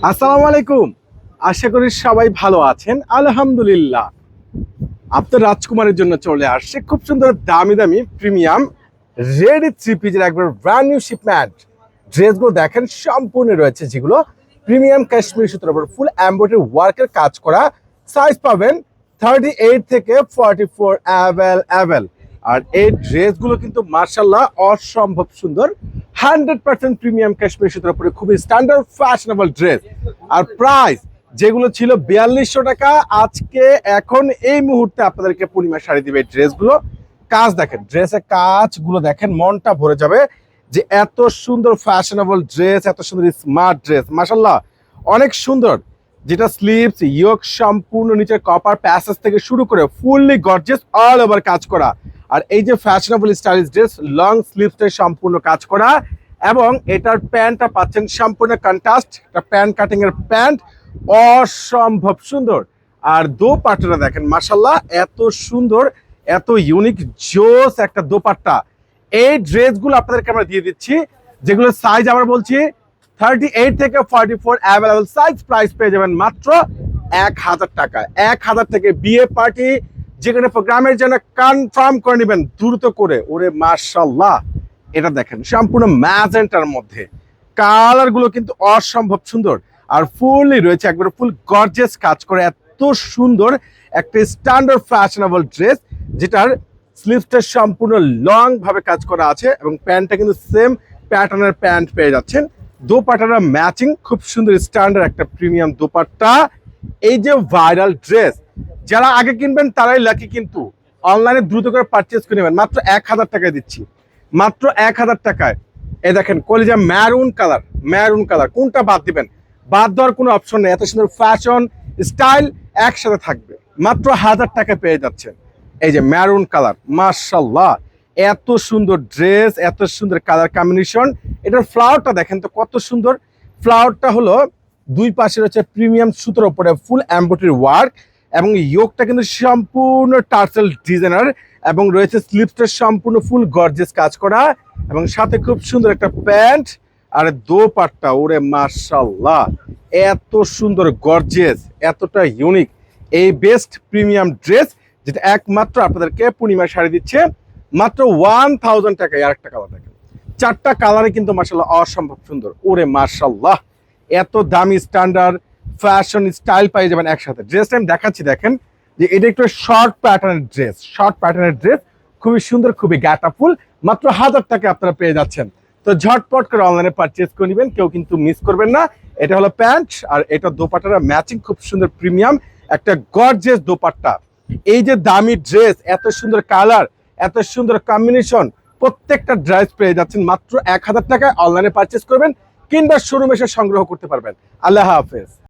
আসসালামু আলাইকুম। আশা করি সবাই ভালো আছেন। আলহামদুলিল্লাহ। আপনার রাজকুমারের জন্য চলে আসছে খুব সুন্দর দামি দামি প্রিমিয়াম রেডি থ্রি পিসের একবার ব্র্যান্ড নিউ শিপমেন্ট। ড্রেসগুলো দেখেন সম্পূর্ণ রয়েছে, যেগুলো প্রিমিয়াম কাশ্মীরি সুতোর উপর ফুল এমব্রয়ডারি ওয়ার্কের কাজ করা। সাইজ পাবেন 38 থেকে 44 অ্যাভেল। আর এই ড্রেসগুলো কিন্তু মার্শাল্লাহ অসম্ভব সুন্দর। 100% প্রিমিয়াম কাশ্মীরি সুতোর উপরে খুবই স্ট্যান্ডার্ড ফ্যাশনেবল ড্রেস। আর প্রাইস যেগুলো ছিল 4200 টাকা, আজকে এখন এই মুহূর্তে আপনাদেরকে পূর্ণিমা শাড়ি দিবে এই ড্রেসগুলো। কাজ দেখেন, ড্রেসের কাজগুলো দেখেন, মনটা ভরে যাবে যে এত সুন্দর ফ্যাশনেবল ড্রেস, এত সুন্দর স্মার্ট ড্রেস, মাশাল্লাহ অনেক সুন্দর। যেটা স্লিভস ইয়োক সম্পূর্ণ নিচের কপার প্যাসেজ থেকে শুরু করে ফুললি গর্জিয়াস অল ওভার কাজ করা। আর এই যে ফ্যাশনেবল স্টাইলিশ ড্রেস, লং স্লিভসে সম্পূর্ণ কাজ করা, এবং এটার প্যান্টটা পাচ্ছেন সম্পূর্ণ কন্ট্রাস্ট, একটা প্যান্ট কাটিং এর প্যান্ট, অসম্ভব সুন্দর। আর দোপাট্টাটা দেখেন মাশাল্লাহ এত সুন্দর, এত ইউনিক জোস একটা দোপাট্টা। এই ড্রেসগুলো আপনাদেরকে আমরা দিয়ে দিচ্ছি, যেগুলো সাইজ আবার বলছি 38 থেকে 44 অ্যাভেলেবল সাইজ। প্রাইস পেয়ে যাবেন মাত্র 1000 টাকা। 1000 থেকে বিয়ে পার্টি যেখানে প্রোগ্রামের জন্য কনফার্ম করে নেবেন দ্রুত করে। ওরে মাশাল্লাহ, এটা দেখেন সম্পূর্ণ ম্যাজেন্টার মধ্যে, কালার গুলো কিন্তু অসম্ভব সুন্দর। আর ফুললি রয়েছে একবার ফুল গর্জিয়াস কাজ করে, এত সুন্দর একটা স্ট্যান্ডার্ড ফ্যাশনেবল ড্রেস, যেটার স্লিভসটা সম্পূর্ণ লং ভাবে কাজ করা আছে, এবং প্যান্টটা কিন্তু সেম প্যাটার্নের প্যান্ট পেয়ে যাচ্ছেন। দোপাট্টাটা ম্যাচিং, খুব সুন্দর স্ট্যান্ডার্ড একটা প্রিমিয়াম দোপাট্টা। এই যে ভাইরাল ড্রেস, যারা আগে কিনবেন তারাই লাকি, কিন্তু অনলাইনে দ্রুত করে পারচেজ করে নেবেন। মাত্র 1000 টাকায় দিচ্ছি, মাত্র 1000 টাকায়। এই দেখেন কলিজা ম্যারুন কালার, ম্যারুন কালার, কোনটা বাদ দিবেন? বাদ দেওয়ার কোনো অপশন নেই। এত সুন্দর ফ্যাশন স্টাইল একসাথে থাকবে, মাত্র 1000 টাকা পেয়ে যাচ্ছেন। এই যে ম্যারুন কালার, মাশাল্লাহ এত সুন্দর ড্রেস, এত সুন্দর কালার কম্বিনেশন। এটার ফ্লাওয়ারটা দেখেন তো কত সুন্দর। ফ্লাওয়ারটা হলো দুই পাশে রয়েছে প্রিমিয়াম সুতোর উপরে ফুল এমব্রয়ডারি ওয়ার্ক, এবং ইয়োকটা কিন্তু সম্পূর্ণ টার্সেল ডিজাইনার, এবং রয়েছে স্লিভসটা সম্পূর্ণ ফুল গর্জিয়াস কাজ করা, এবং সাথে খুব সুন্দর একটা প্যান্ট। আর দোপাট্টা, ওরে মাশাল্লাহ এত সুন্দর গর্জিয়াস, এতটা ইউনিক এই বেস্ট প্রিমিয়াম ড্রেস, যেটা একমাত্র আপনাদেরকে পূর্ণিমা শাড়ি দিচ্ছে মাত্র 1000 টাকায়। আর একটা কালার দেখেন, চারটা কালারে কিন্তু মাশাল্লাহ অসম্ভব সুন্দর। ওরে মাশাল্লাহ, এত দামি স্ট্যান্ডার্ড ফ্যাশন স্টাইল পাই যাবেন একসাথে। ড্রেসটা আমি দেখাচ্ছি, দেখেন যে এটা একটু শর্ট প্যাটার্নের ড্রেস, শর্ট প্যাটার্নের ড্রেস, খুবই সুন্দর, খুবই গ্যাটাফুল। মাত্র 1000 টাকা আপনারা পেয়ে যাচ্ছেন। তো ঝটপট করে অনলাইনে পারচেজ করে নেবেন, কেউ কিন্তু মিস করবেন না। এটা হলো প্যান্ট, আর এটা দোপাট্টাটা ম্যাচিং, খুব সুন্দর প্রিমিয়াম একটা গর্জিয়াস দোপাট্টা। এই যে দামি ড্রেস, এত সুন্দর কালার, এত সুন্দর কম্বিনেশন, প্রত্যেকটা ড্রেস পেয়ে যাচ্ছেন মাত্র 1000 টাকায়। অনলাইনে পারচেজ করবেন কিংবা শোরুমে এসে সংগ্রহ করতে পারবেন। আল্লাহ হাফেজ।